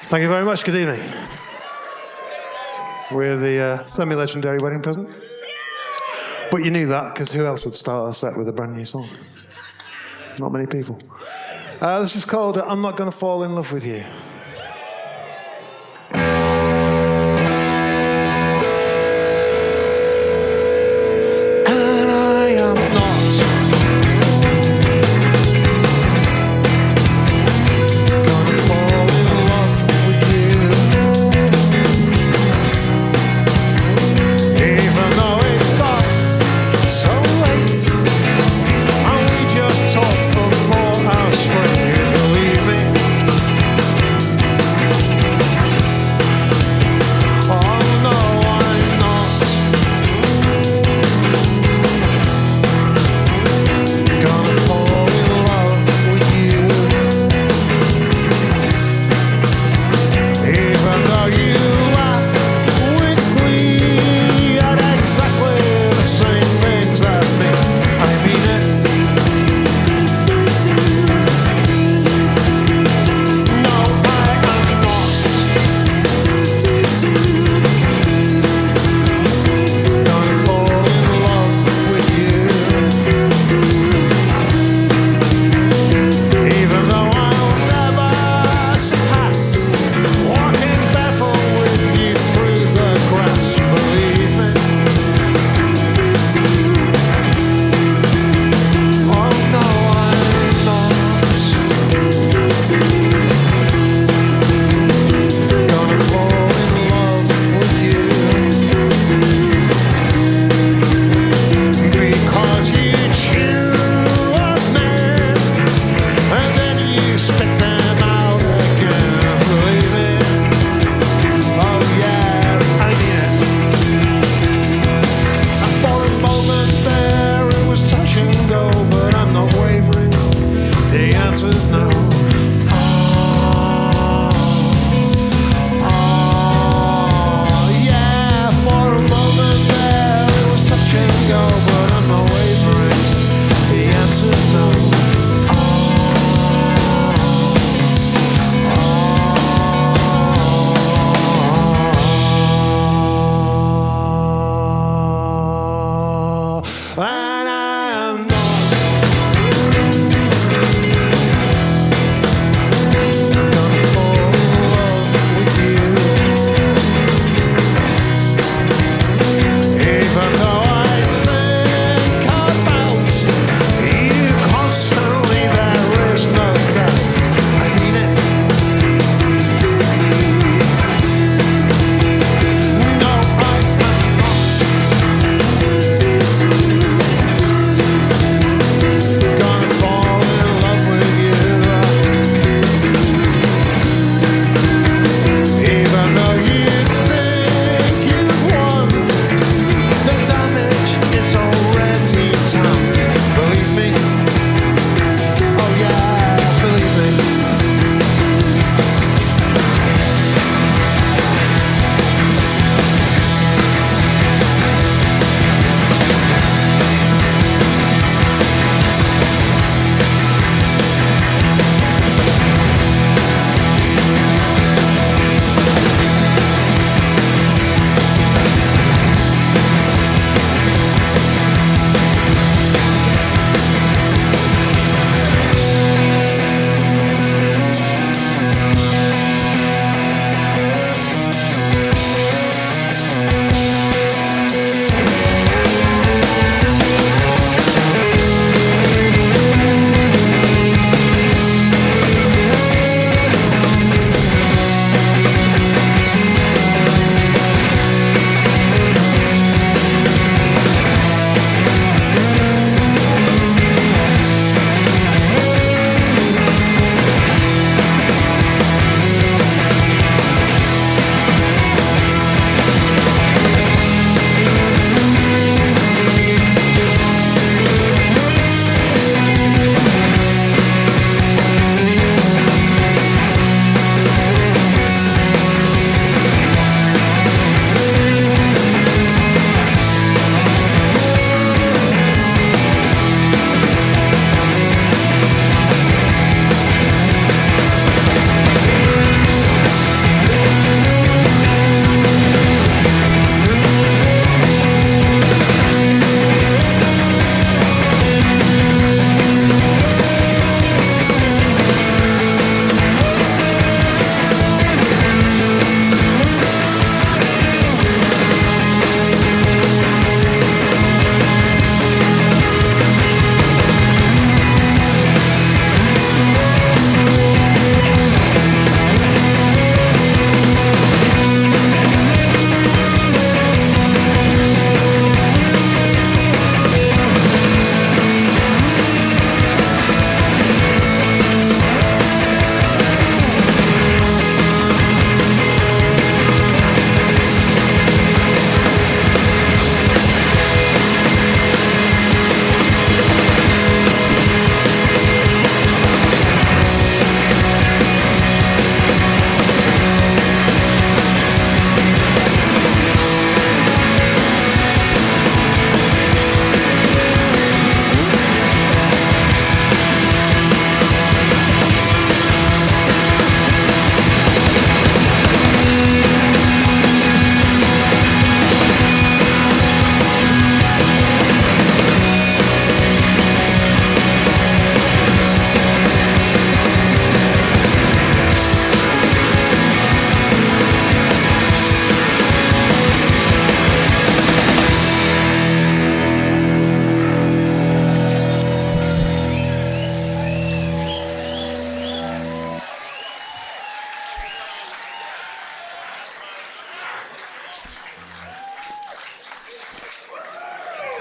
Thank you very much. Good evening. We're the semi-legendary wedding present. But you knew that, because who else would start a set with a brand new song? Not many people. This is called I'm Not Gonna Fall in Love With You. And I am not gonna fall in love with you, even though it got so late and we just talked for 4 hours straight. You believe me?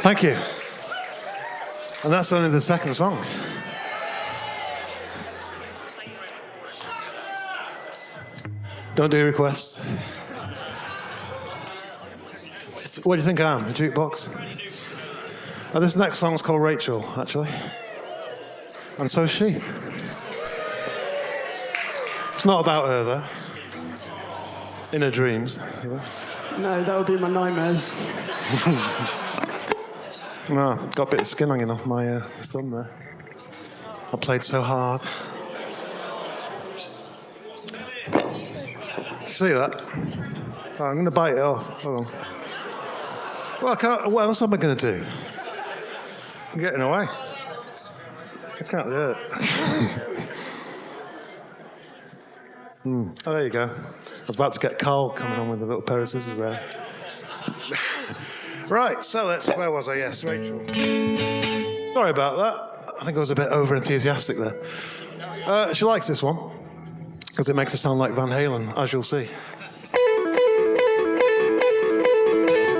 Thank you. And that's only the second song. Don't do requests. What do you think I am, a jukebox? This next song's called Rachel, actually. And so is she. It's not about her, though. In her dreams. No, that would be my nightmares. No, got a bit of skin hanging off my thumb there. I played so hard. You see that? Oh, I'm going to bite it off. Hold on. Well, I can't. What else am I going to do? I'm getting away. I can't do it. Oh, there you go. I was about to get Carl coming on with a little pair of scissors there. Right, so where was I? Yes, Rachel. Sorry about that. I think I was a bit over-enthusiastic there. She likes this one, because it makes her sound like Van Halen, as you'll see.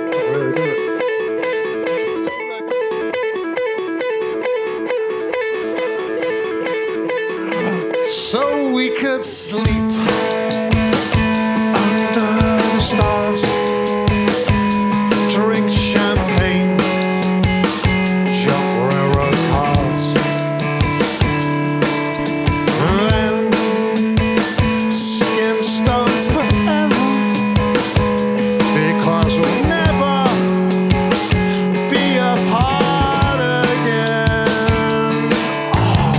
Not really, do it? So we could sleep under the stars, drink champagne, jump railroad cars, and then skim stones forever, because we'll never be apart again. Oh.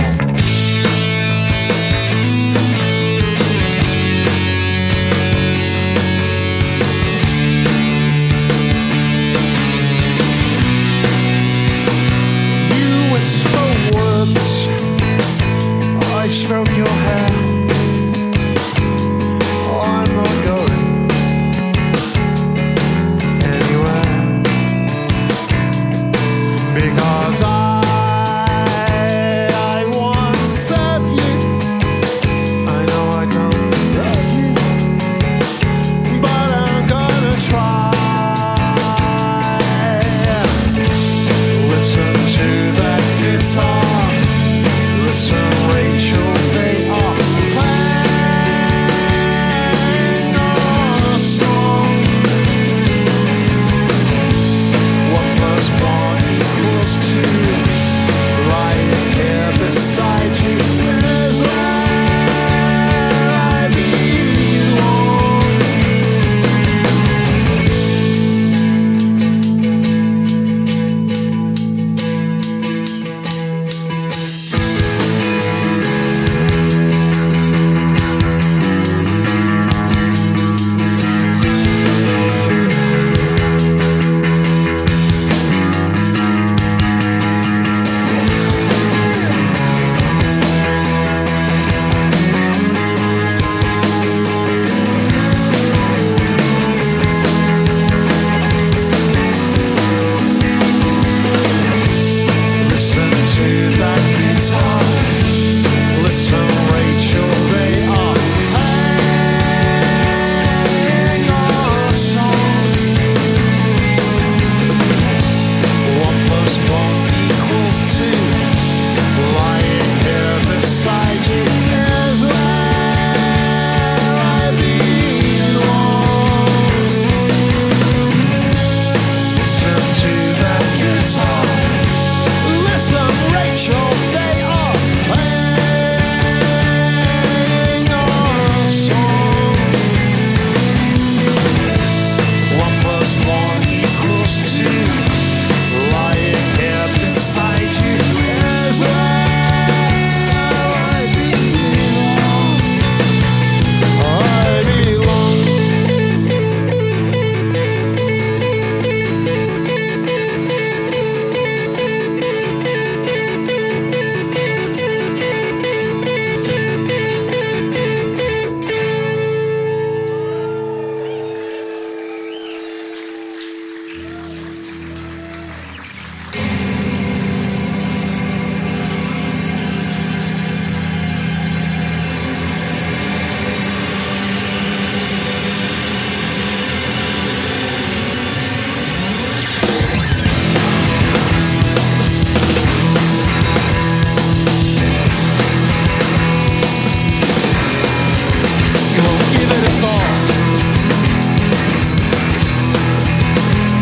bit of thought.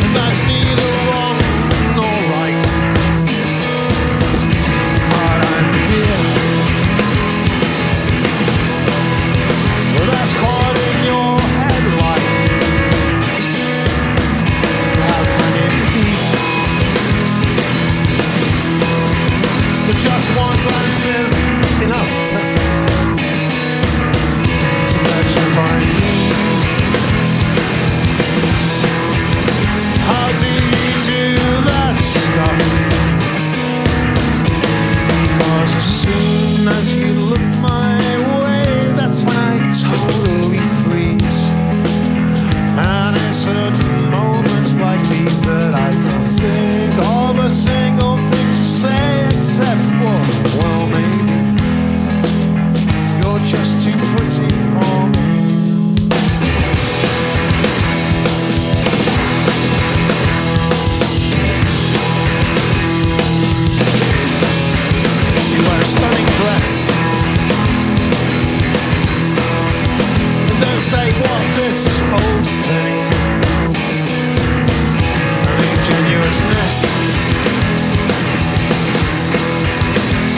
And that's neither wrong nor right. But I'm dear. Well, that's caught in your headlight. How can it be that just one glance is enough to electrify me? How do you do that stuff? Because as soon as you look my way, that's when I totally freeze. And it's certain moments like these that I can't think of a single thing to say except for, well, maybe you're just too pretty for me. You wear a stunning dress and then say, what, this old thing? An ingenuousness.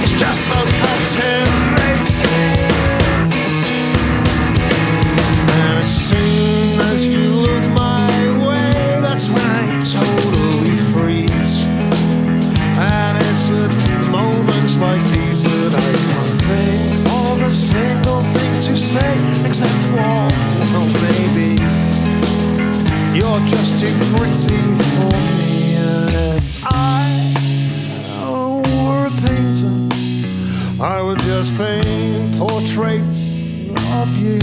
It's just so captivating. And as soon as you look my way, that's when I totally freeze. And it's at moments like these that I can't think of a single thing to say except for, well, maybe you're just too pretty for me. And if I were a painter, I would just paint portraits of you.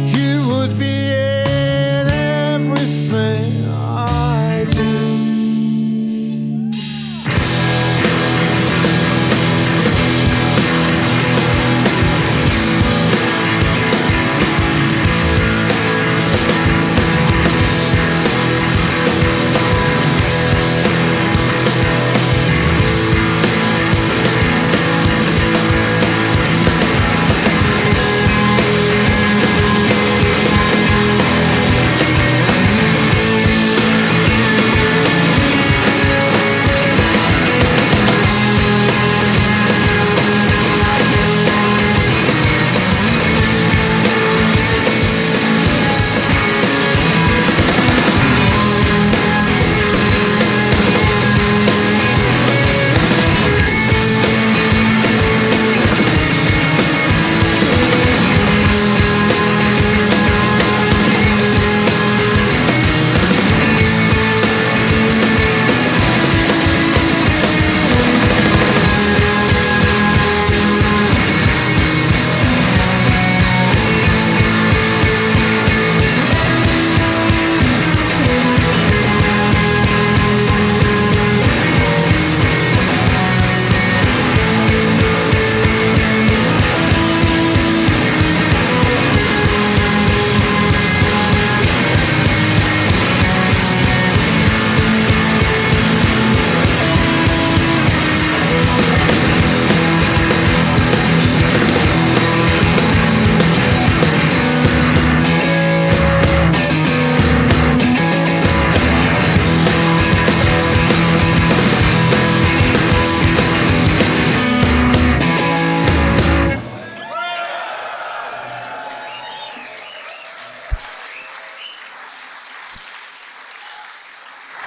You would be in everything I do.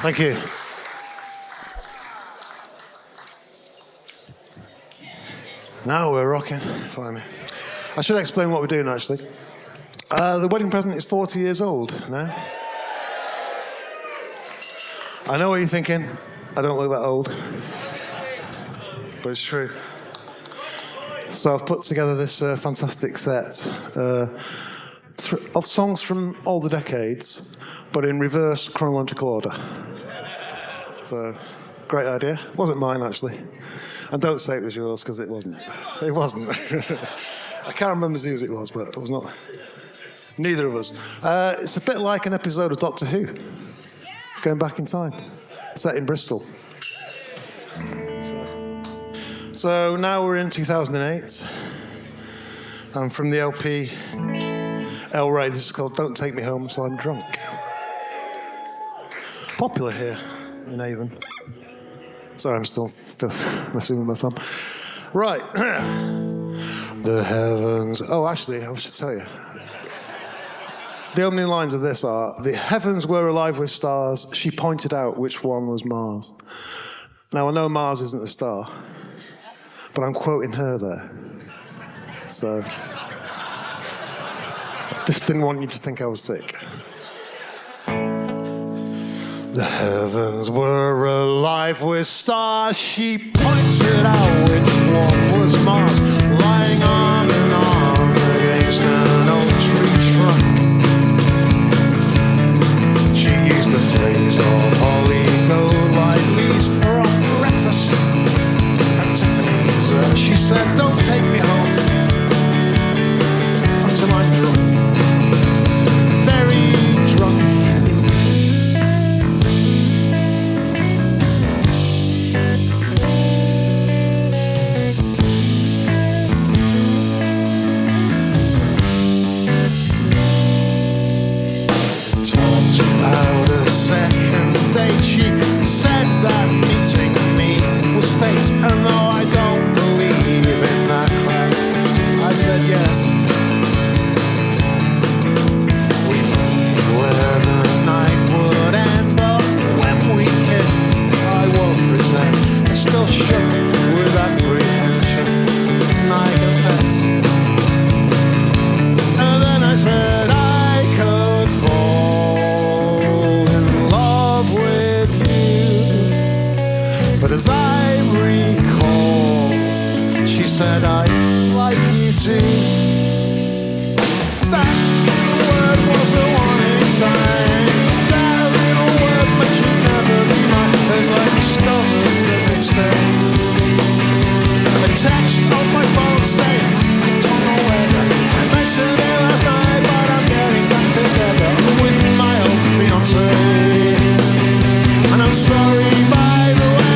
Thank you. Now we're rocking. Blimey. I should explain what we're doing, actually. The wedding present is 40 years old now. I know what you're thinking. I don't look that old. But it's true. So I've put together this fantastic set of songs from all the decades, but in reverse chronological order. So, great idea. Wasn't mine, actually. And don't say it was yours, because it wasn't. It wasn't. I can't remember whose it was, but it was not. Neither of us. It's a bit like an episode of Doctor Who. Going back in time. Set in Bristol. So now we're in 2008. And from the LP El Rey, this is called Don't Take Me Home So I'm Drunk. Popular here in Avon. Sorry, I'm still messing with my thumb. Right. The heavens. Oh, actually, I should tell you. The opening lines of this are, the heavens were alive with stars. She pointed out which one was Mars. Now, I know Mars isn't a star, but I'm quoting her there. So, just didn't want you to think I was thick. The heavens were alive with stars. She pointed out which one was Mars, lying arm in arm against an old tree trunk. She used a phrase of holly gold-light leaves for our breakfast at Tiffany's. She said, don't take me home until I'm drunk, very drunk. About a second date, she said that meeting me was fate, and though I don't believe in that crap, I said yes. We knew where the night would end, but when we kissed, I won't pretend, I still shook with apprehension, I confess. And then I said I could fall, but as I recall, she said, I'd like you to. That little word was a warning sign. That little word meant you'd never be mine. As I discovered the next day, a text on my phone saying, I don't know whether I mentioned it last night, but I'm getting back together with my old fiancé. And I'm sorry, by the way.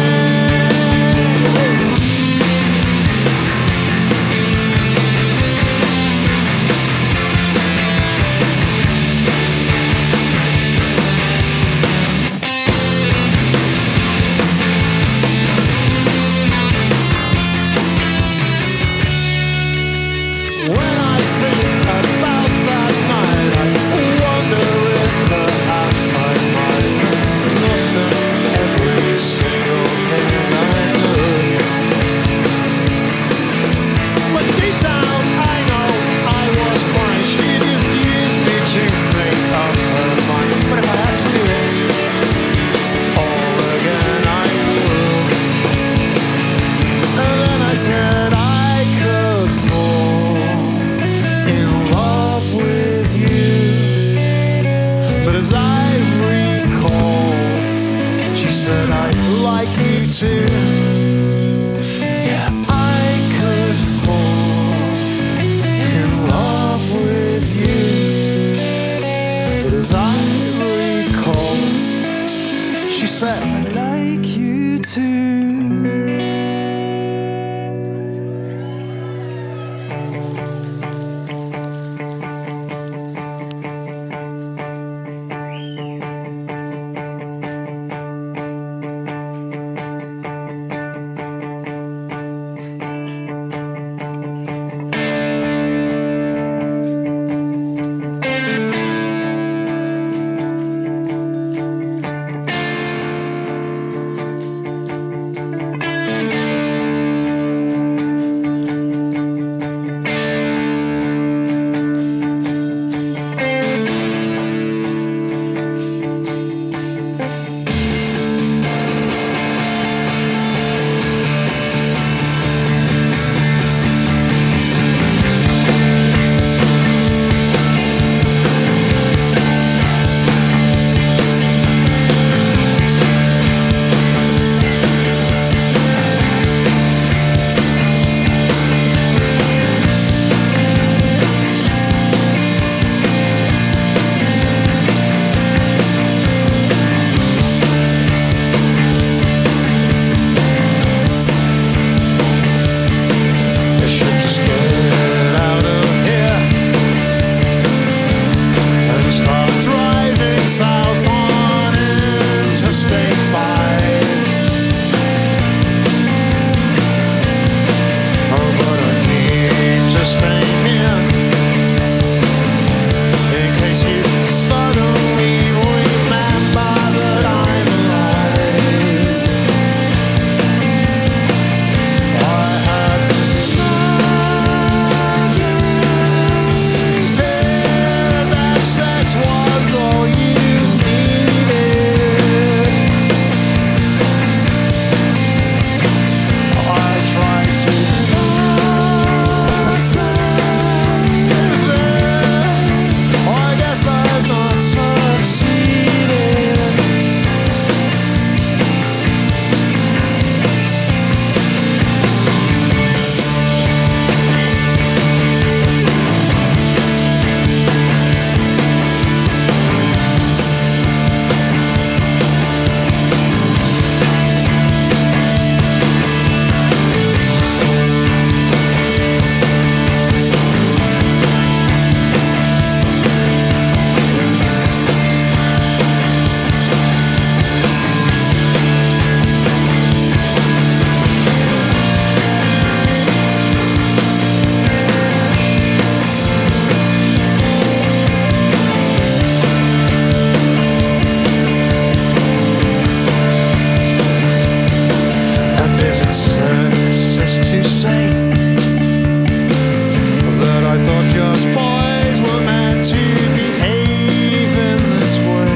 I thought just boys were meant to behave in this way.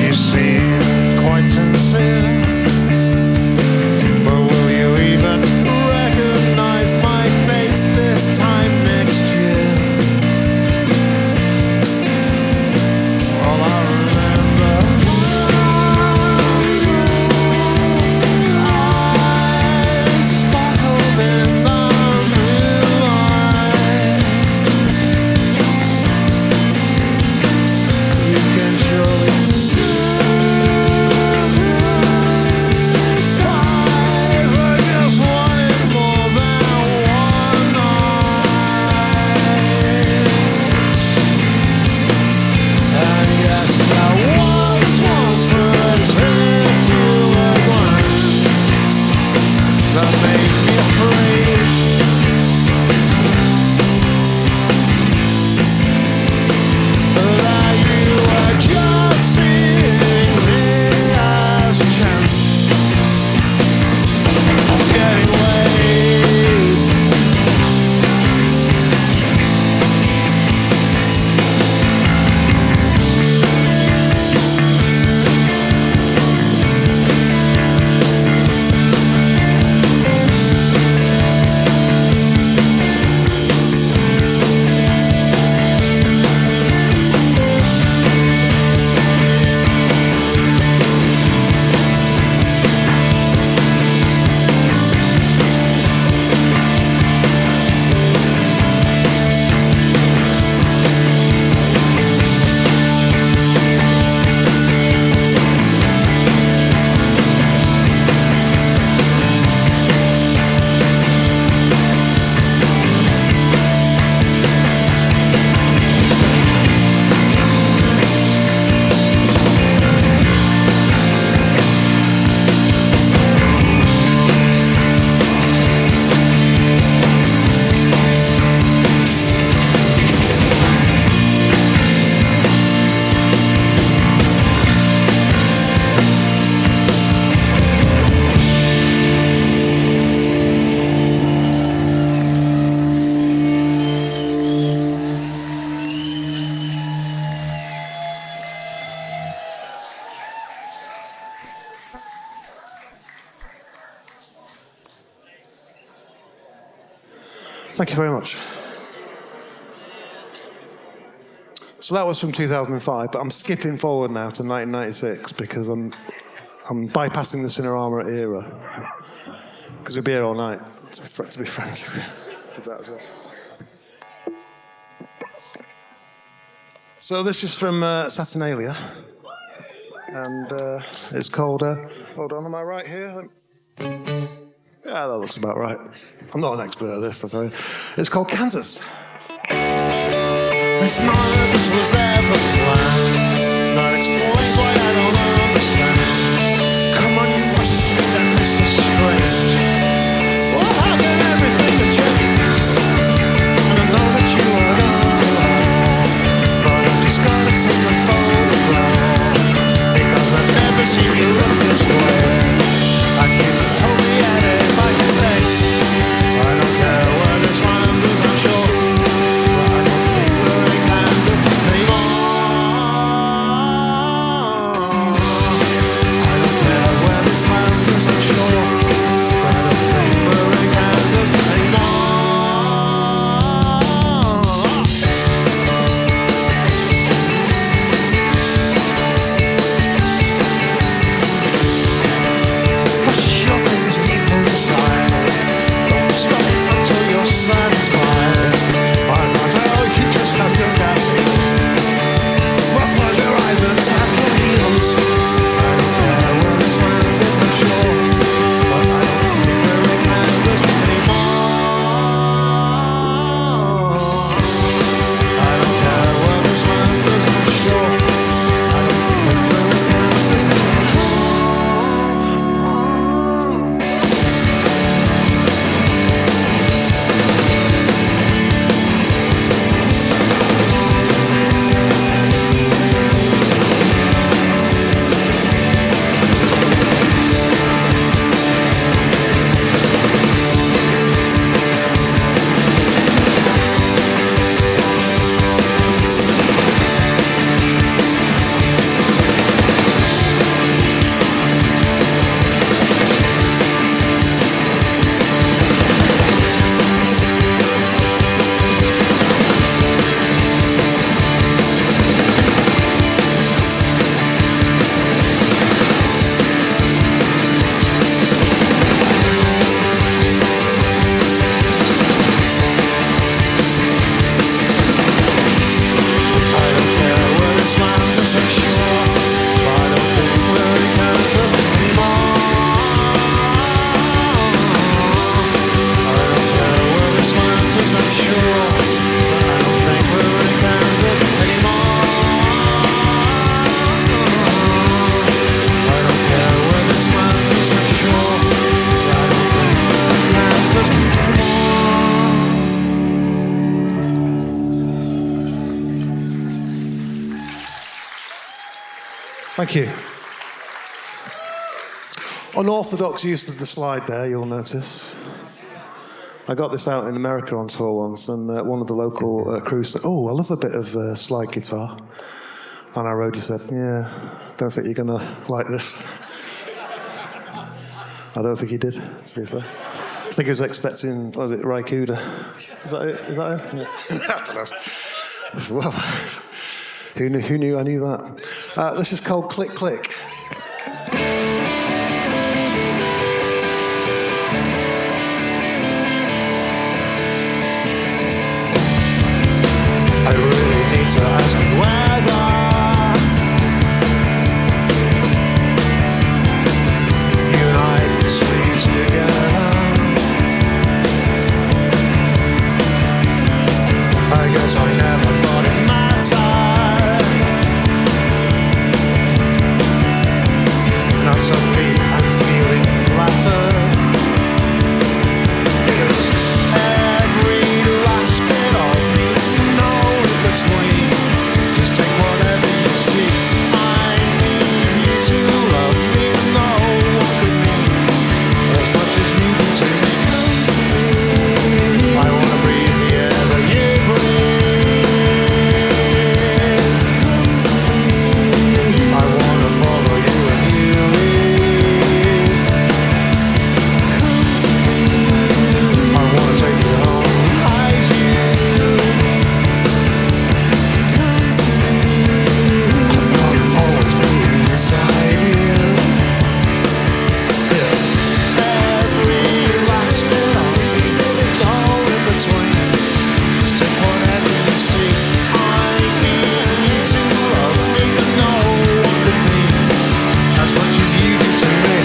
You seem quite sincere, but will you even recognize my face this time next year? All I remember, eyes sparkled in the moonlight. You can surely see eyes I just wanted more than one night. And yes, that was one particular one that made me afraid. That you were just seeing me as a chance of getting laid. Thank you very much. So that was from 2005, but I'm skipping forward now to 1996 because I'm bypassing the Cinerama era because we'll be here all night. To be frank, did that as well. So this is from Saturnalia, and it's called. Hold on, am I right here? Yeah, that looks about right. I'm not an expert at this, I'll tell you. It's called Kansas. This none of this was ever planned. Not explained why I don't understand. Come on, you must admit that this is strange. Well, how can everything that change? And I know that you are alive, but I'm just gonna take a photograph because I've never seen you look this way. And you can hold me at it if I can stay. I don't care where this land is, I'm sure. But I don't think we're in Kansas anymore. Thank you. Unorthodox use of the slide there, you'll notice. I got this out in America on tour once, and one of the local crews said, "Oh, I love a bit of slide guitar." And our roadie said, "Yeah, don't think you're going to like this." I don't think he did, to be fair. I think he was expecting, what was it, Raikuda? Is that it? Is that him? Yeah. I don't know. Well, who knew I knew that? This is called Click Click. I really need to ask whether you and I can sleep together. I guess I never thought it mattered. Now suddenly I'm feeling flattered. Because every last bit of me, no in between. Just take whatever you see. I need you to love me, no one could mean as much as you do to me. I wanna breathe the air that you breathe. I wanna follow you and you leave. I wanna take you home, hide you. I'll always be inside you. 'Cause every last bit of me, it's all in between. Just take whatever you see. I need you to love me, and no one could mean as much as you do to me.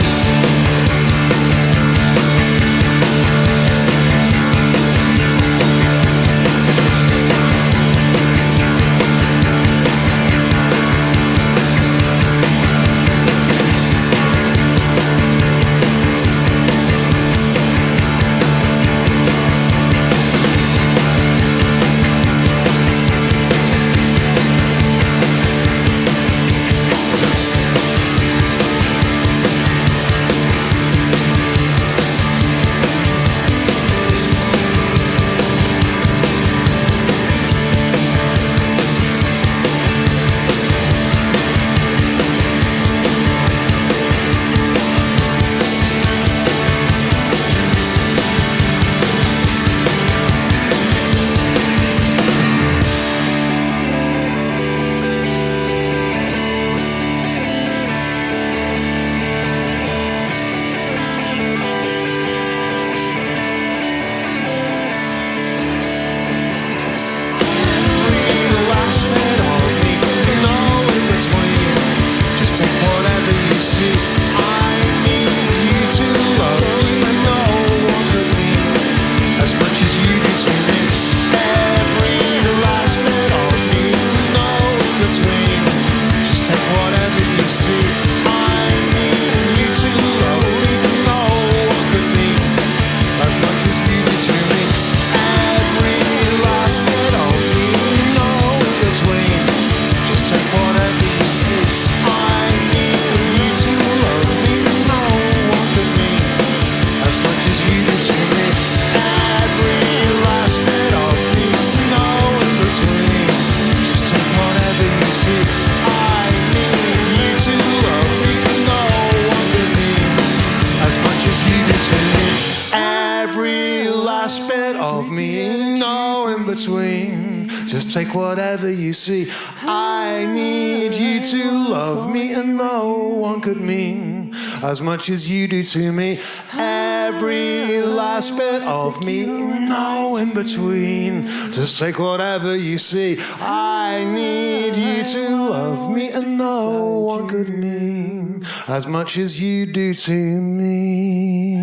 Just take whatever you see. I need you to love me, and no one could mean as much as you do to me. Every last bit of me, no in between. Just take whatever you see. I need you to love me, and no one could mean as much as you do to me.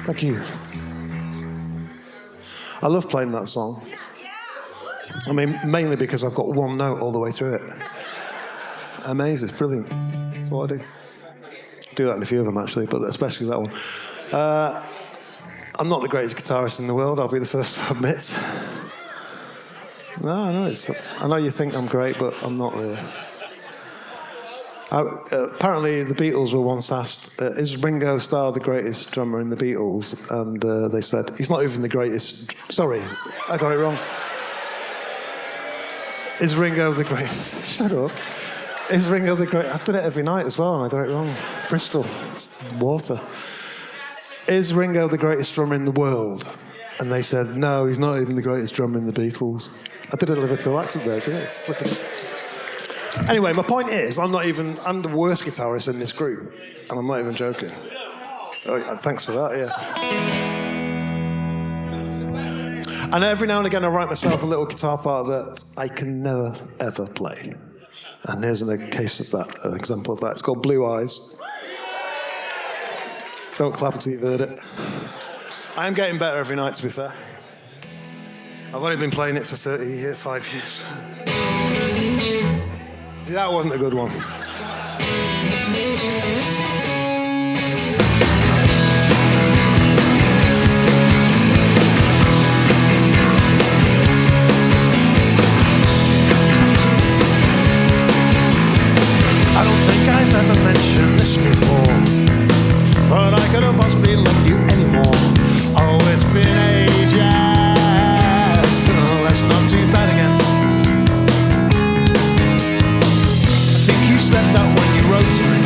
Thank you. I love playing that song. I mean, mainly because I've got one note all the way through it. It's amazing, it's brilliant. That's what I do. do that in a few of them, actually, but especially that one. I'm not the greatest guitarist in the world, I'll be the first to admit. No, I know you think I'm great, but I'm not really. Apparently, the Beatles were once asked, is Ringo Starr the greatest drummer in the Beatles? And they said, he's not even the greatest... Sorry, I got it wrong. Is Ringo the greatest... Shut up. Is Ringo the greatest... I've done it every night as well, and I got it wrong. Bristol. It's water. Is Ringo the greatest drummer in the world? And they said, no, he's not even the greatest drummer in the Beatles. I did a Liverpool accent there, didn't it? Look at it. Anyway, my point is, I'm the worst guitarist in this group, and I'm not even joking. Oh, yeah, thanks for that, yeah. And every now and again, I write myself a little guitar part that I can never, ever play. And here's an example of that. It's called Blue Eyes. Don't clap until you've heard it. I am getting better every night, to be fair. I've only been playing it for 5 years. That wasn't a good one. I don't think I've ever mentioned this before, but I couldn't possibly love you anymore. Oh, it's been ages. Let's not do that again. I think you said that when you wrote to me.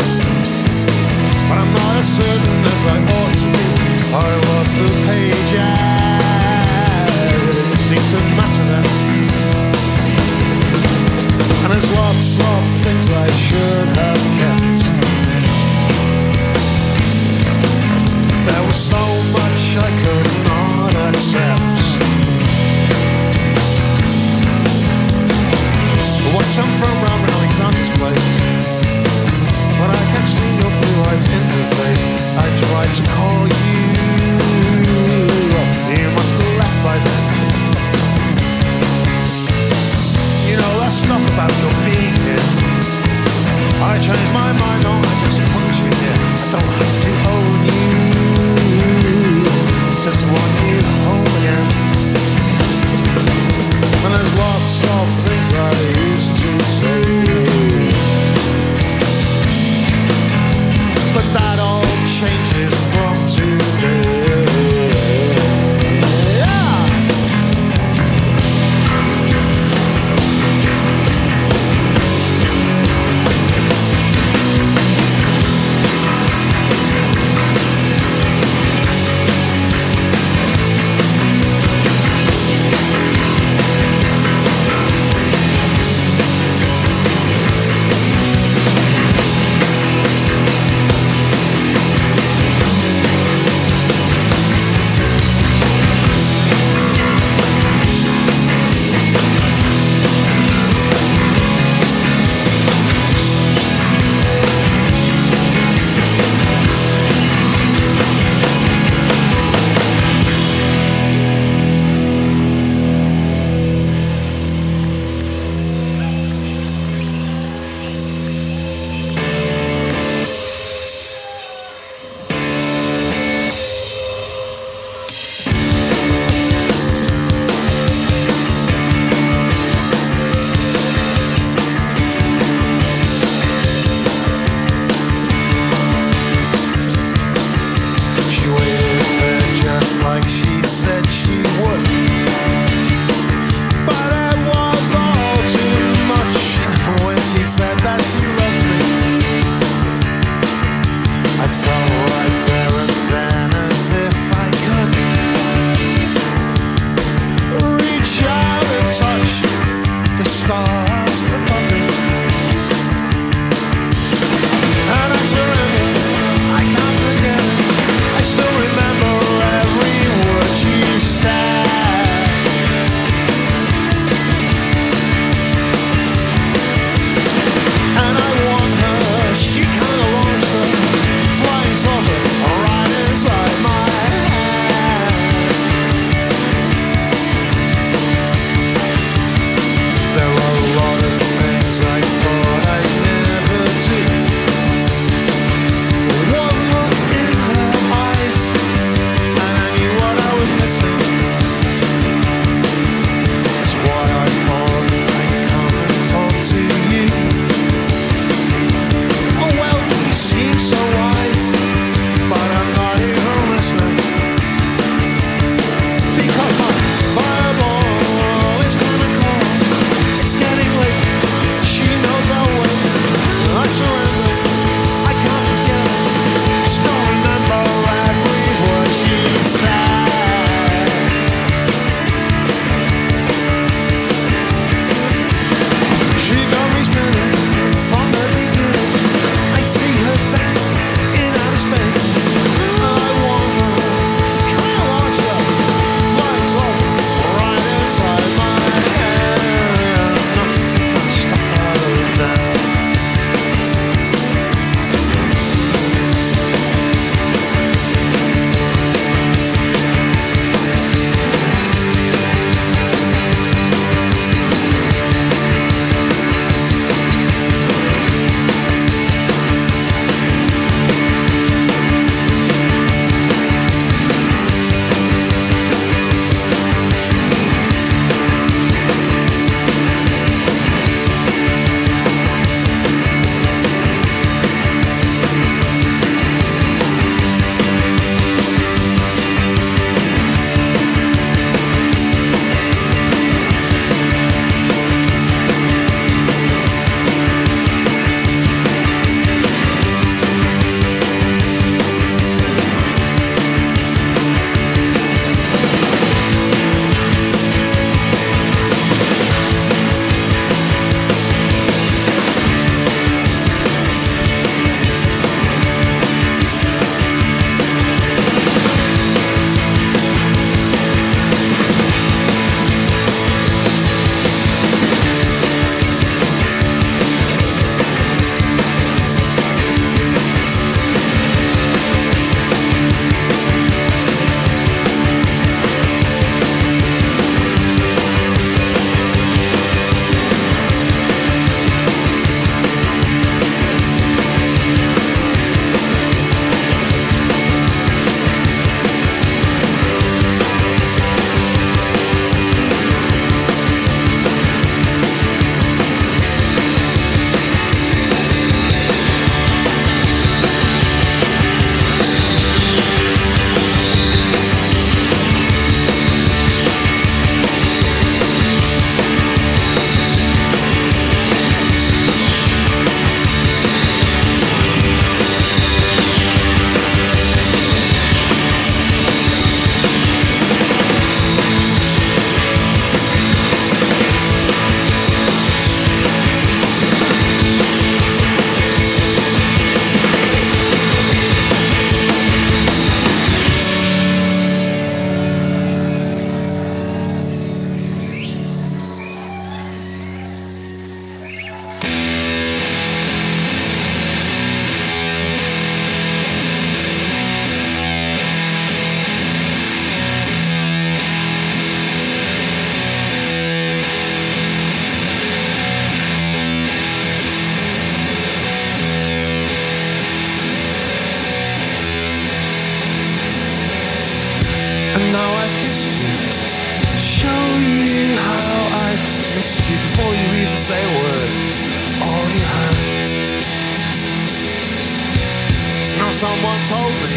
someone told me,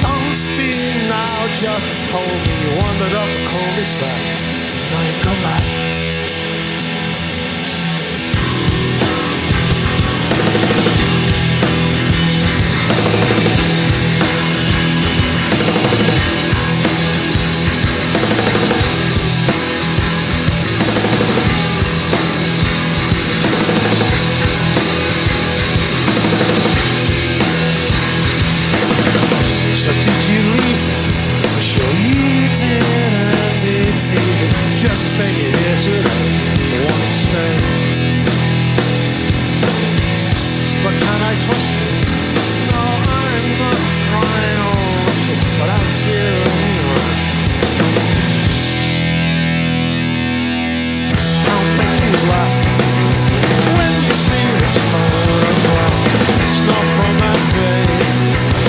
don't speak now, just hold me. You wandered up the cul-de-sac, now you've come back. So did you leave him? I'm sure you did, and did see him. Just the same, you're here today, I want to stay. But can I trust you? No, I'm not trying to rush you, but I'm still anyway. I'll make you laugh when you see this photograph. It's not from that day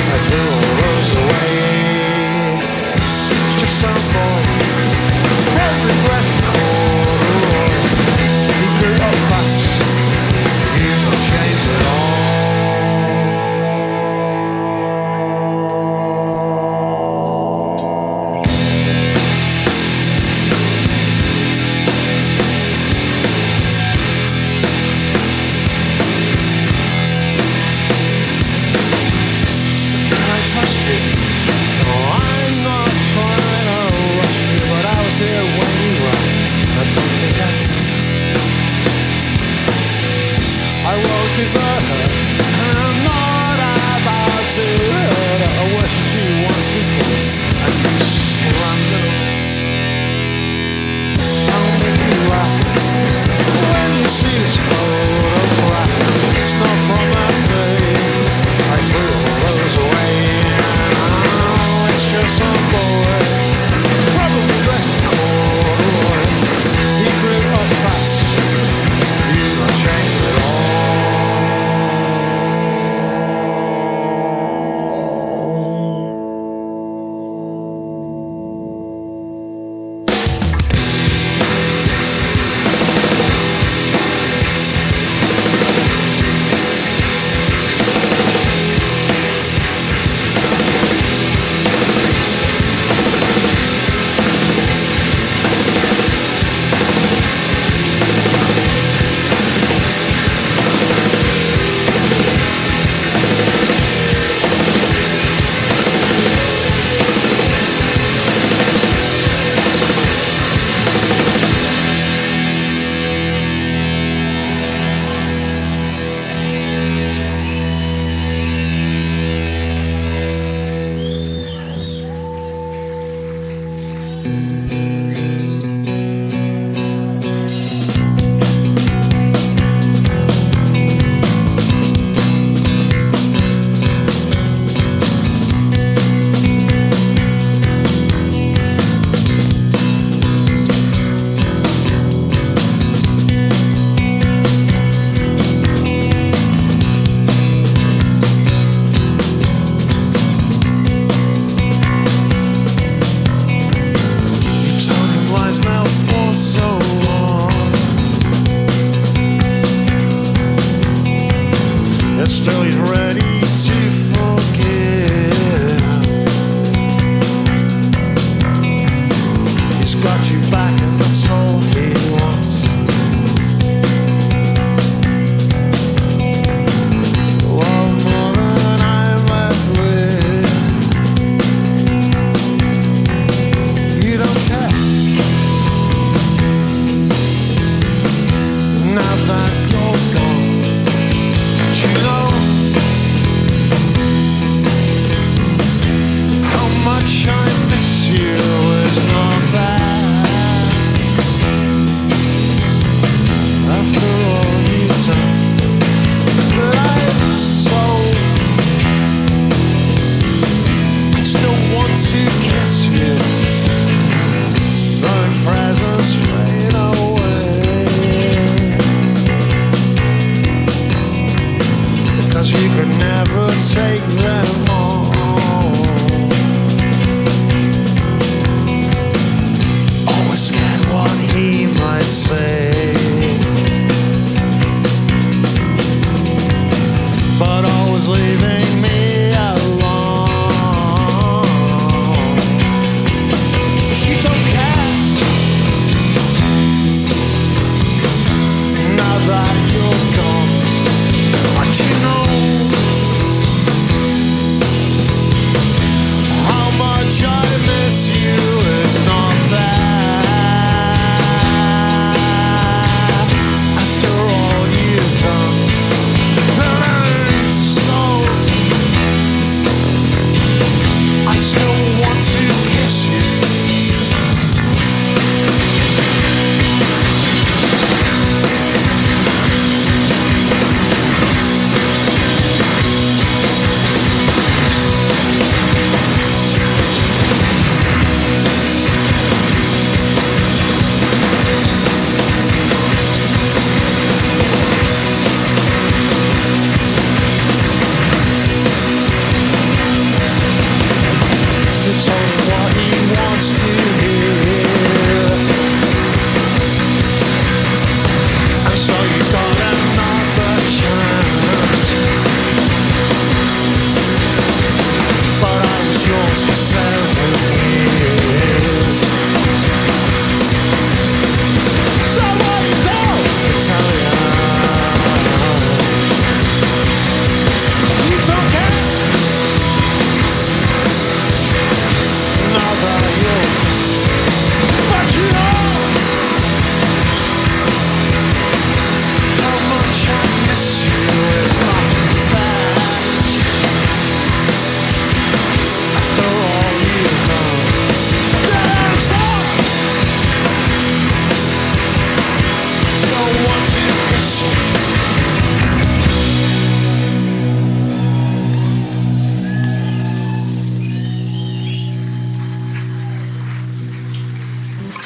I threw all those away. It's just some boy, probably Brassneck, Corduroy. He grew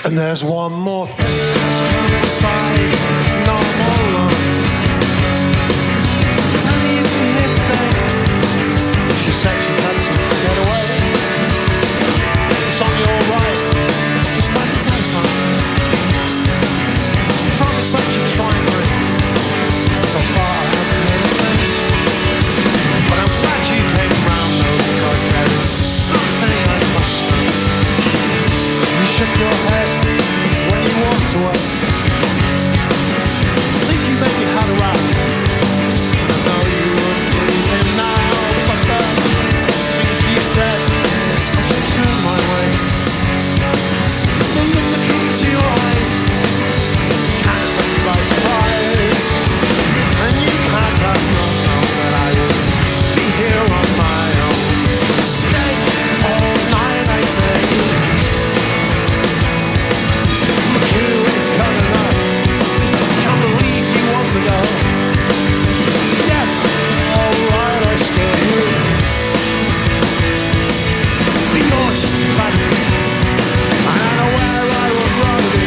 And there's one more thing that's come inside. No, I'm all alone. Danny isn't here today. She said she had to get away. It's on your right, just by the telephone. She promised that she'd try and ring. So far I haven't heard a thing. But I'm glad you came round though, because there is something I must know. You shook your head when you walked away. I think you maybe had a rap. And I know you would believe him now, but the things you said as you turned my way. The look that came to your eyes can't take you by surprise. And you can't have known that I would be here on my own. Stay all night, I tell you. Look who is coming up. Can't believe you want to go. Yes, alright, I scare you. But you're just as bad as me. I know where I would rather be.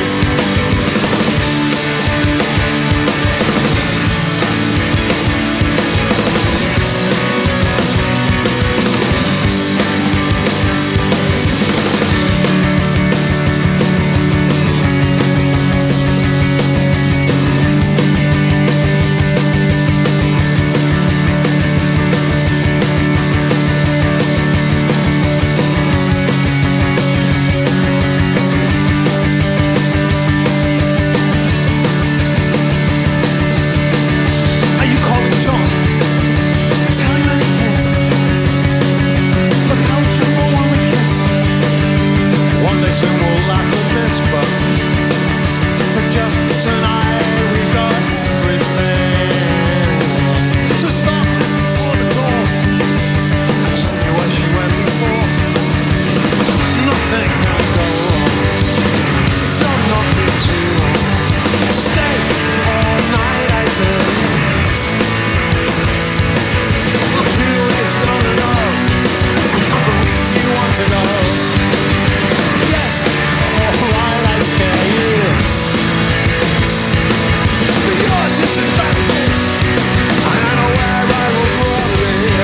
Are you calling John? Tell him anything. Look how true when we kiss. One day soon we'll laugh at this, but for just tonight we got everything. So stop before the door and tell me where she went before. Nothing can go wrong. Don't knock me too long. Stay all night, I tell you. Look who is gonna know. I believe you want to go. Yes, alright, I scare you. But you're just as bad as me. I know where I would rather be.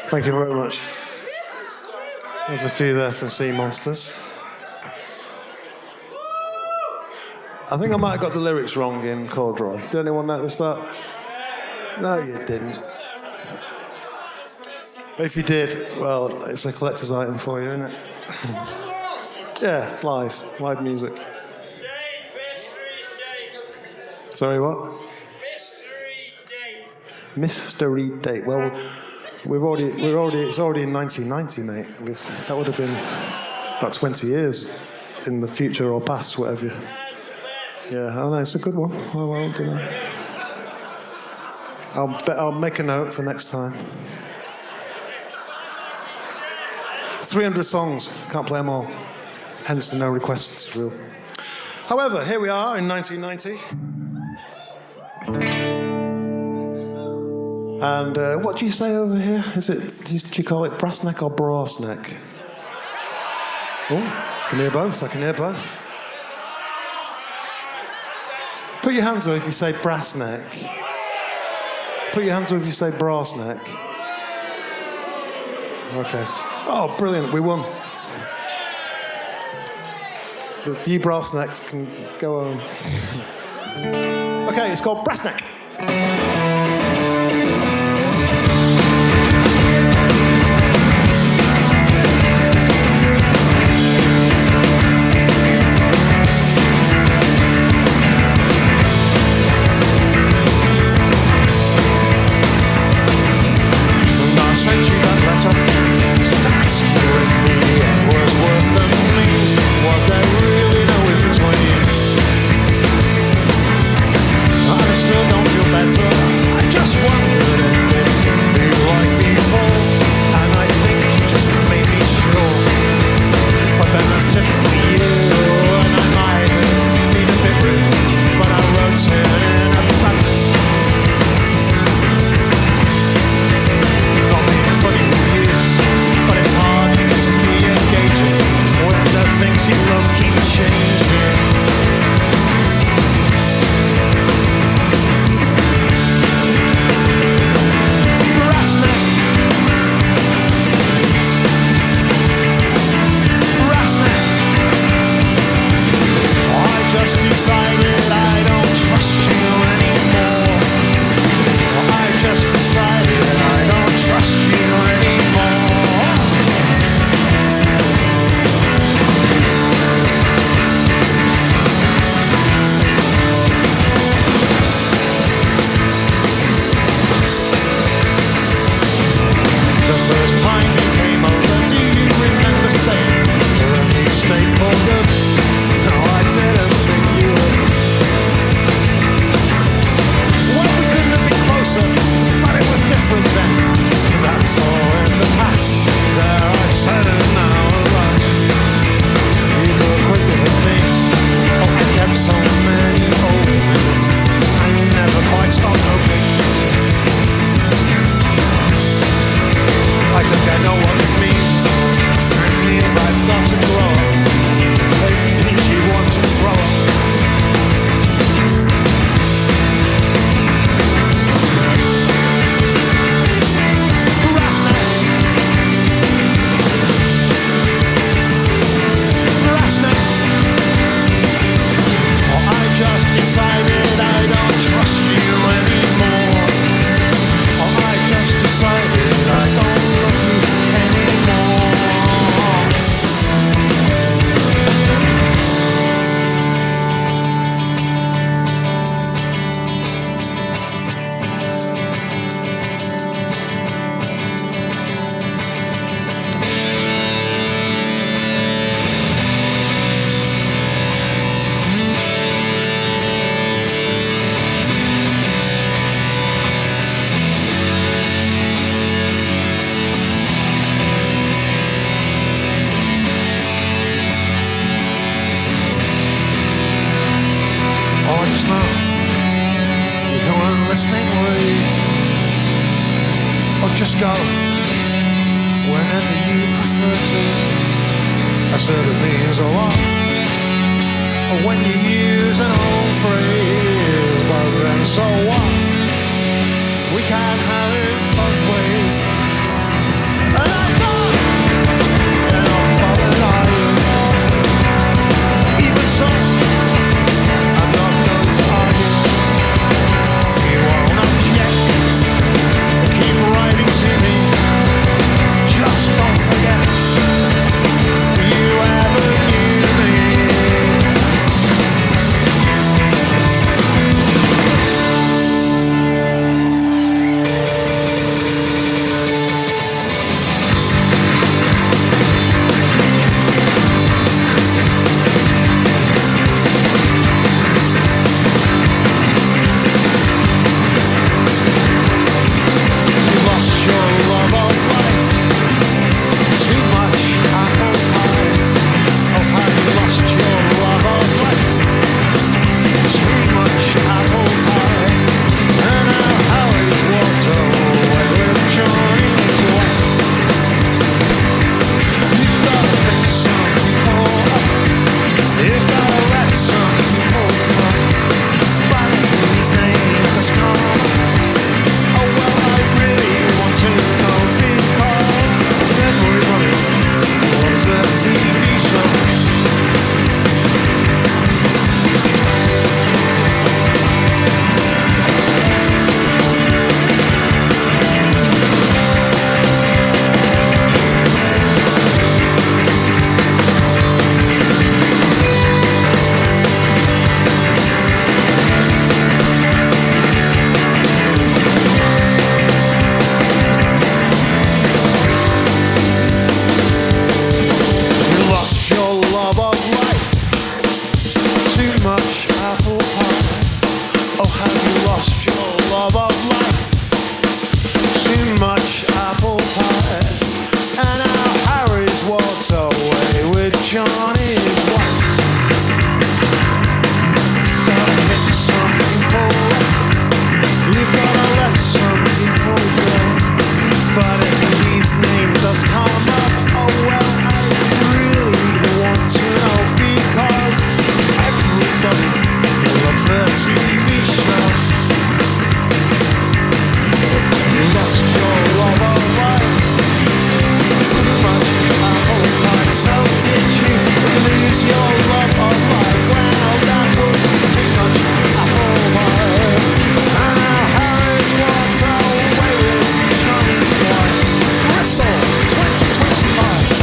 Thank you very much. There's a few there from Sea Monsters. I think I might have got the lyrics wrong in Corduroy. Did anyone notice that? No, you didn't. If you did, well, it's a collector's item for you, isn't it? Yeah, live music. Sorry, what? Mystery date. Well, it's already in 1990, mate. That would have been about 20 years in the future or past, whatever. Yeah, I know, it's a good one. I won't do that. I'll make a note for next time. 300 songs, can't play them all. Hence the no requests rule. However, here we are in 1990. And what do you say over here? Do you call it Brassneck or Brassneck? Oh, I can hear both. Put your hands up if you say Brassneck. Put your hands up if you say Brassneck. Okay. Oh, brilliant, we won. You Brassnecks can go on. Okay, it's called Brassneck. Just go whenever you prefer to. I said it means a lot when you use an old phrase, but then so what? We can't have it both ways. And I'm not, and I'm bothered are you? Even so, I'm not going to argue. You won't object. Keep writing to me. Just don't forget you ever knew me. too much apple pie. Oh, have you lost your love of life? Too much apple pie. And now Harry's walked away with Johnny's wife. Gotta pick some people. You've gotta let some people go. But if his name does come up, oh well, I really want to know, because everybody loves the TV show. You lost your love of life. Too much apple pie, so did you lose your love of life? Well, that was too much apple pie. And now Harry's walked away with Johnny's wife. Bristol, 2025.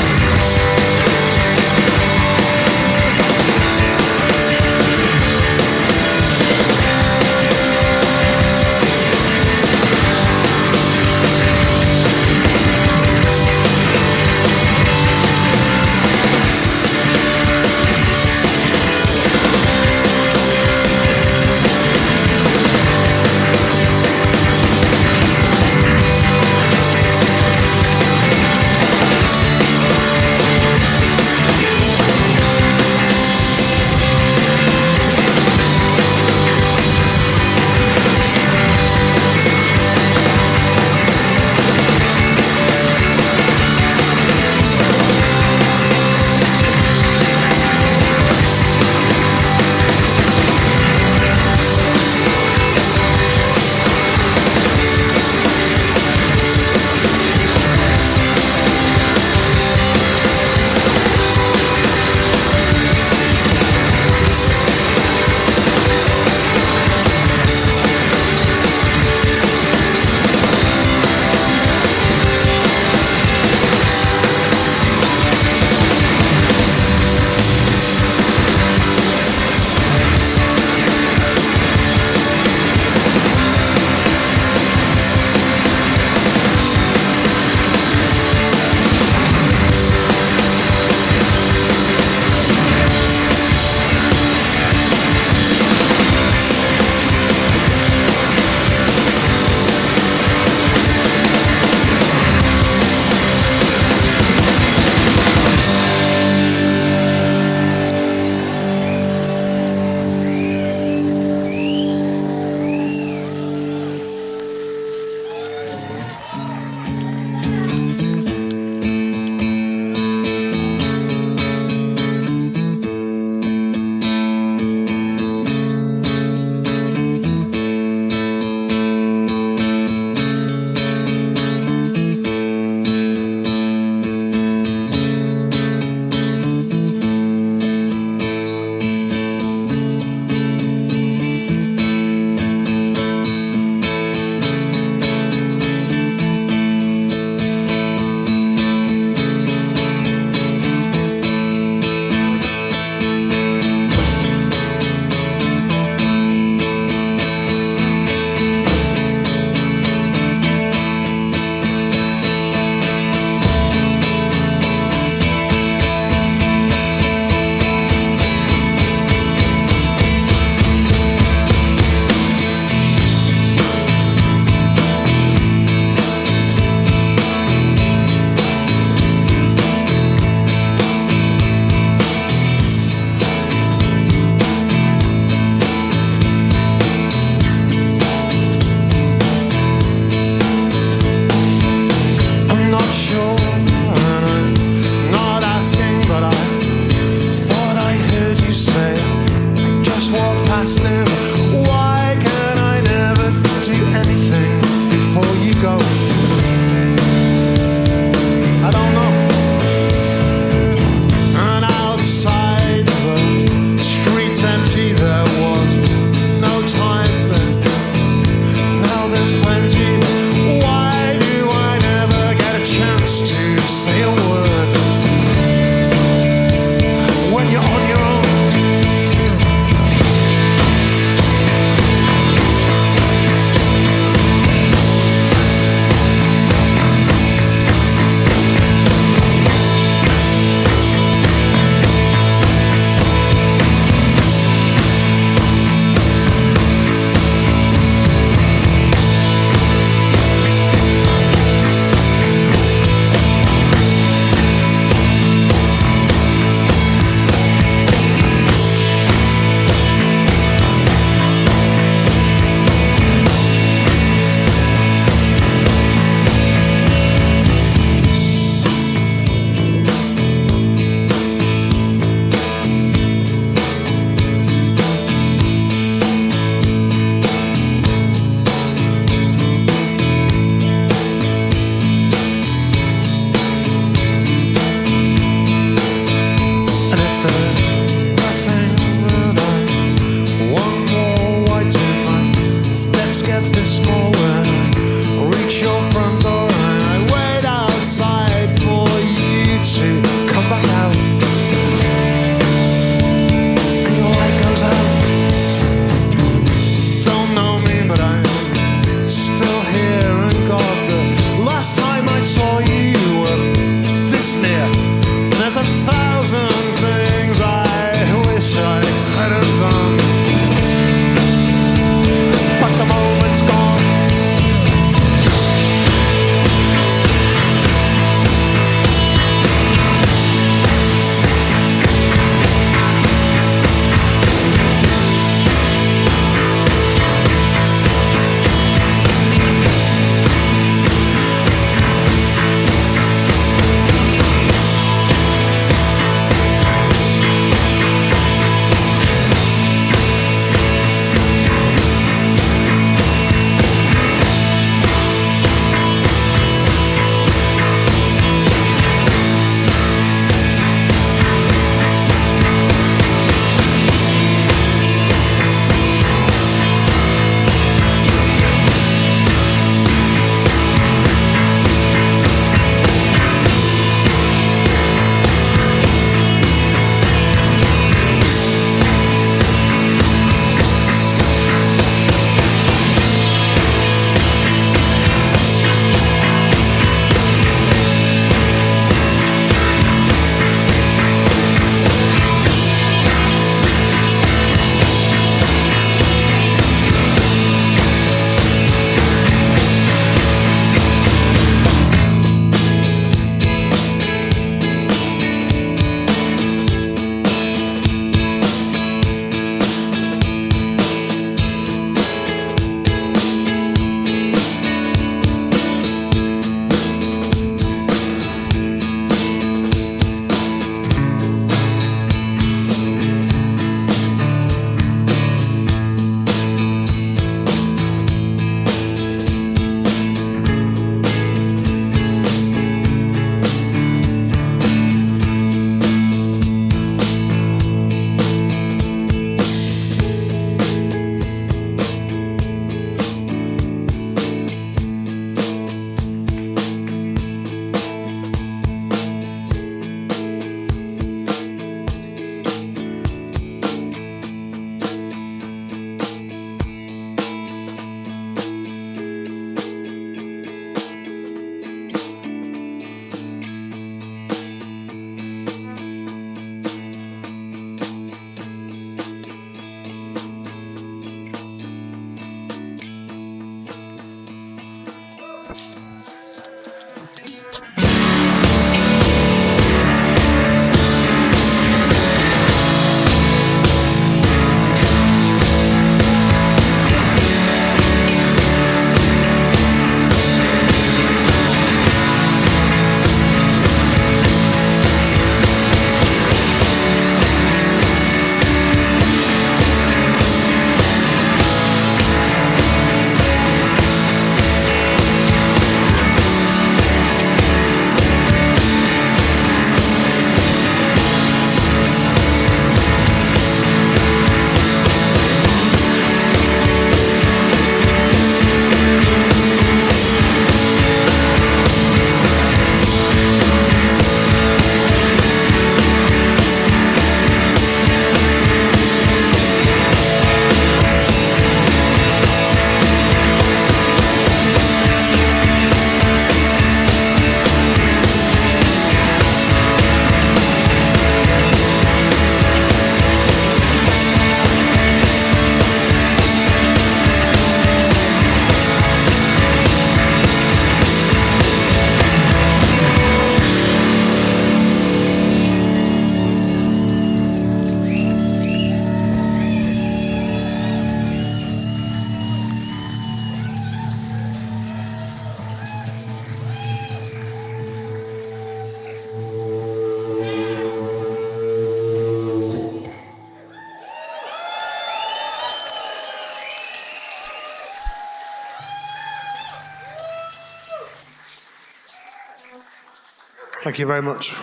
Thank you very much.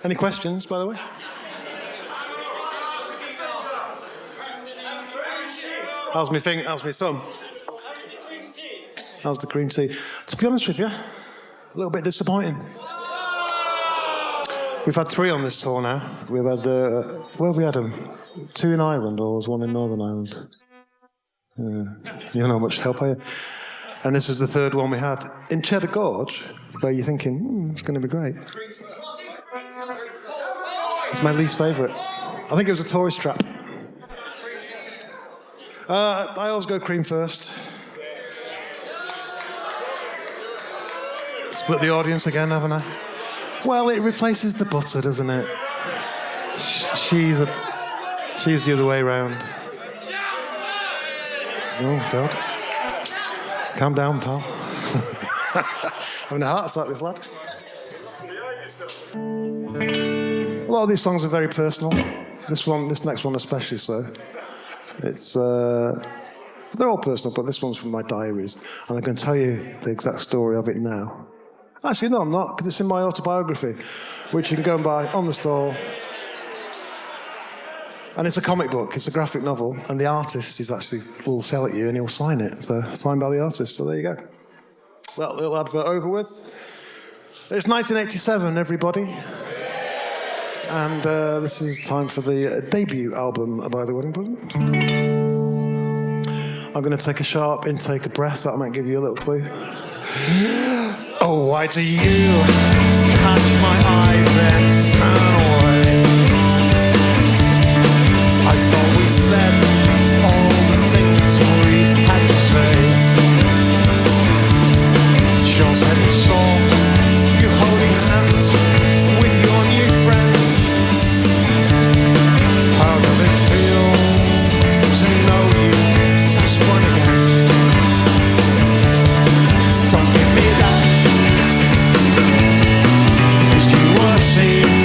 Any questions, by the way? How's my thumb? How's the cream tea? To be honest with you, a little bit disappointing. We've had 3 on this tour now. We've had where have we had them? 2 in Ireland, or was 1 in Northern Ireland? You're not much help, are you? And this is the 3rd one we had in Cheddar Gorge, where you're thinking, it's going to be great. It's my least favourite. I think it was a tourist trap. I always go cream first. Split the audience again, haven't I? Well, it replaces the butter, doesn't it? She's the other way round. Oh, God. Calm down, pal. Having a heart attack, this lad. A lot of these songs are very personal. This next one especially so. It's they're all personal, but this one's from my diaries, and I'm going to tell you the exact story of it now. Actually, no, I'm not, because it's in my autobiography, which you can go and buy on the stall. And it's a comic book, it's a graphic novel, and the artist will sell it you and he'll sign it. So, signed by the artist, so there you go. That little advert over with. It's 1987, everybody. And this is time for the debut album by The Wedding Present. I'm going to take a sharp intake of breath, that might give you a little clue. Oh, why do you catch my eye then turn away? I thought we said all the things we had to say. Sean said he saw you holding hands with your new friend. How does it feel to know you touch one again? Don't give me that, 'cause you were seen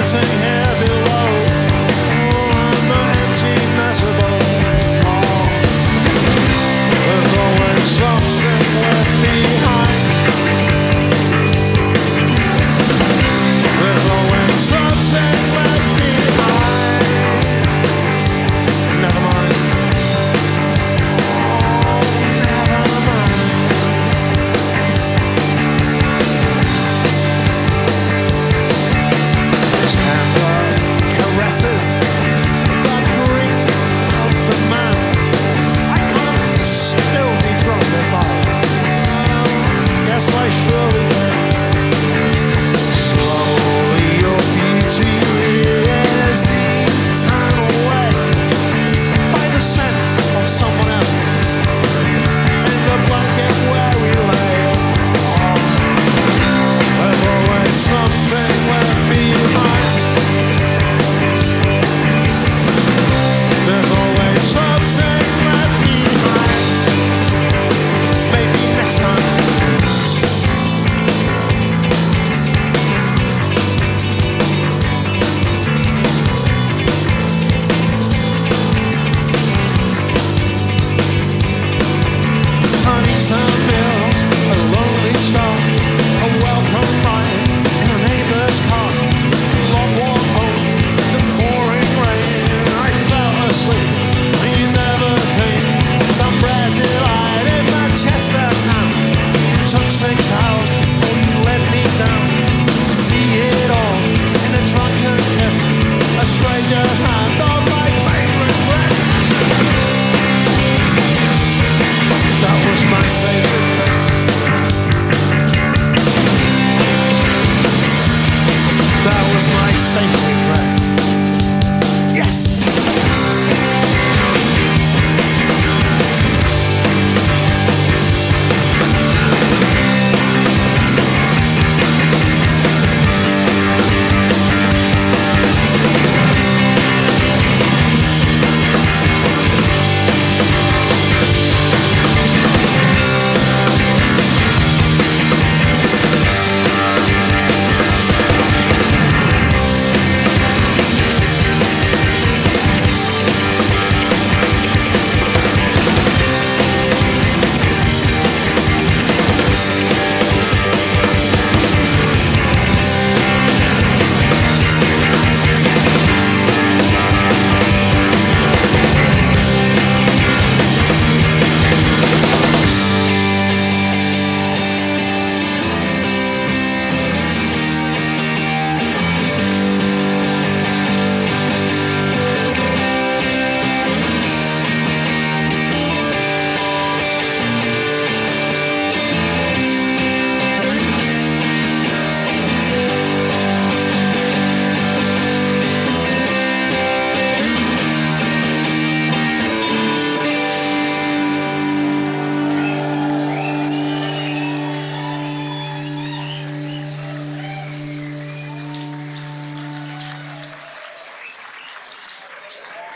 sitting here below. I'm the emptiness above. There's always something left behind. There's always something left behind. Never mind. Never mind. This handler caresses the brink of the man. I can't still be drunk if I guess I surely will. Slowly your beauty is eaten away by the scent of someone else in the blanket where we lay. There's always something left behind. There's always something left behind. Maybe next time. Huntington Mills, a lonely star, a welcome night in a neighbor's car. Long walk home, the pouring rain. I fell asleep, and you never came. Some bread delight in Manchester town. Took 6 hours before you let me down. To see it all in a drunken kiss, a stranger's hand on my favorite breath. That was my favorite dress. That was my favorite dress. Yes!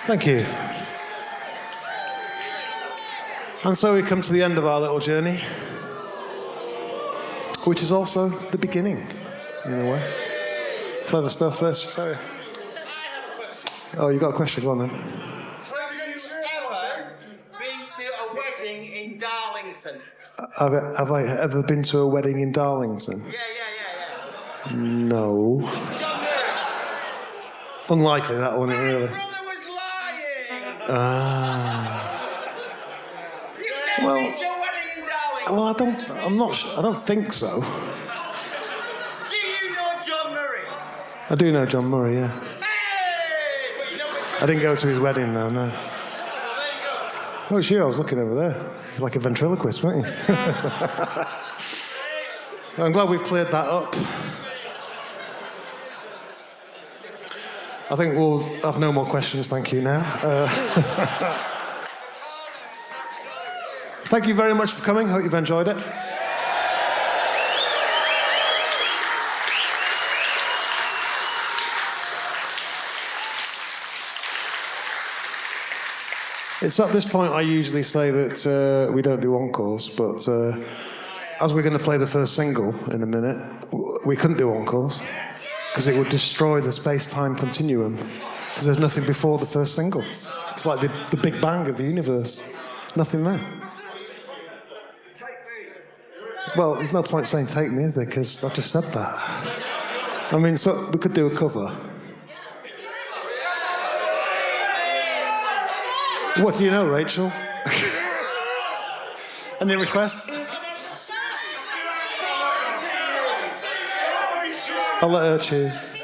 Thank you. And so we come to the end of our little journey, which is also the beginning, in a way. Clever stuff, this. Sorry. Oh, you got a question? Go on then. Have you ever been to a wedding in Darlington? Have I ever been to a wedding in Darlington? Yeah. No. John Murray. Unlikely that one, really. My brother was lying. You've never Well- been to a wedding in Darlington? Well, I don't think so. Do you know John Murray? I do know John Murray, yeah. Hey! But you know which I didn't go to his wedding, though, no. There you go. Oh, it's you, I was looking over there. You're like a ventriloquist, weren't you? I'm glad we've cleared that up. I think we'll have no more questions, thank you now. Thank you very much for coming, hope you've enjoyed it. It's at this point I usually say that we don't do encores, but as we're going to play the first single in a minute, we couldn't do encores. because it would destroy the space-time continuum, because there's nothing before the first single. It's like the Big Bang of the universe. Nothing there. Well, there's no point saying "Take Me," is there? Because I've just said that. I mean, so we could do a cover. What do you know, Rachel? Any requests? I'll let her choose.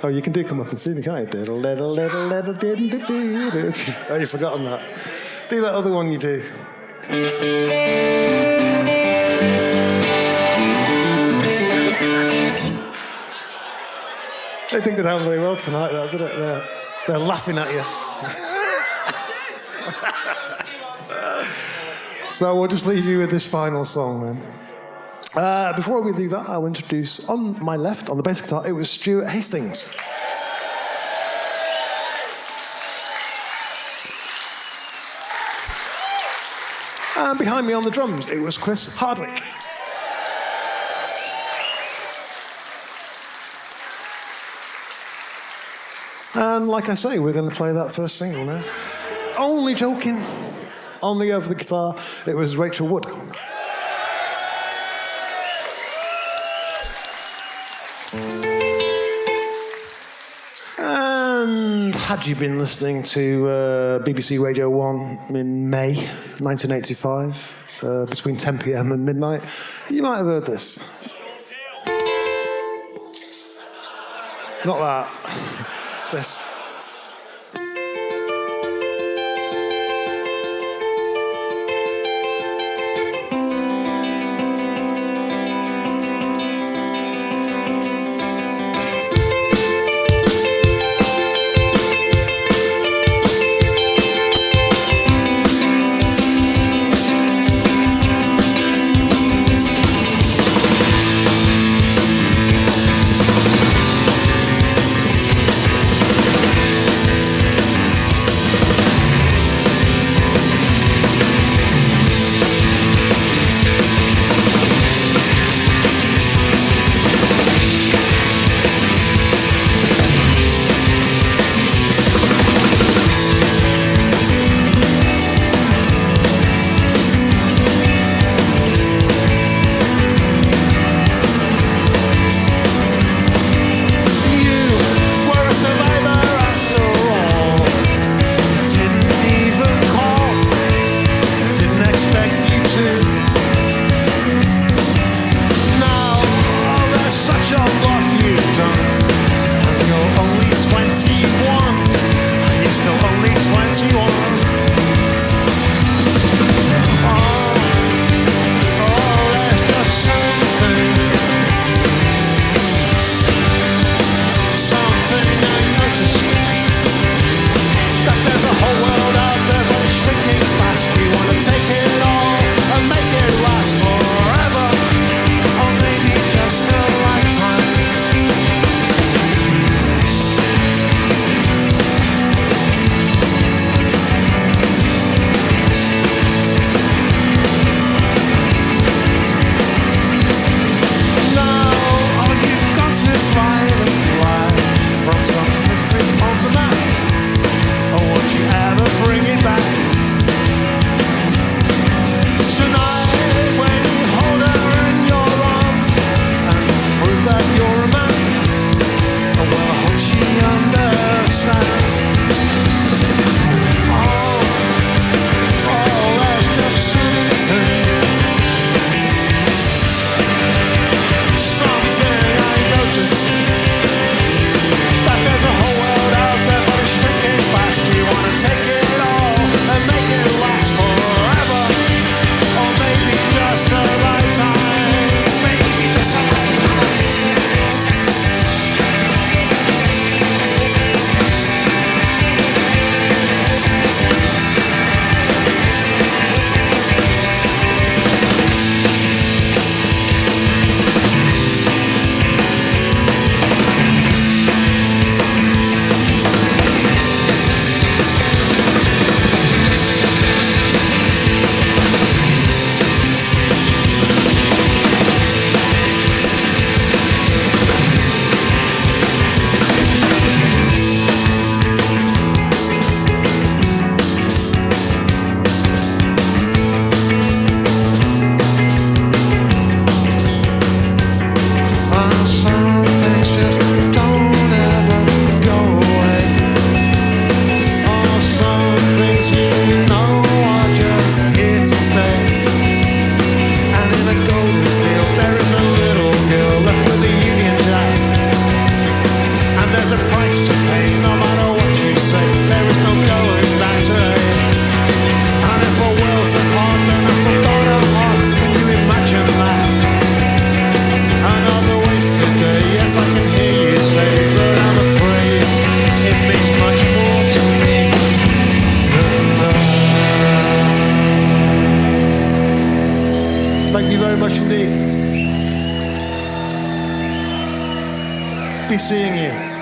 Oh, you can do Come Up and See Me, can't you? Diddle, diddle, diddle, diddle, diddle, diddle, diddle. Oh, you've forgotten that. Do that other one you do. They think they're doing very well tonight, though, didn't it? They're laughing at you. So we'll just leave you with this final song, then. Before we leave that, I'll introduce, on my left, on the bass guitar, it was Stuart Hastings. And behind me on the drums, it was Chris Hardwick. And like I say, we're going to play that first single now. Only joking. Only over the guitar, it was Rachel Wood. And had you been listening to BBC Radio 1 in May 1985, between 10 p.m. and midnight, you might have heard this. Not that. This. be seeing you.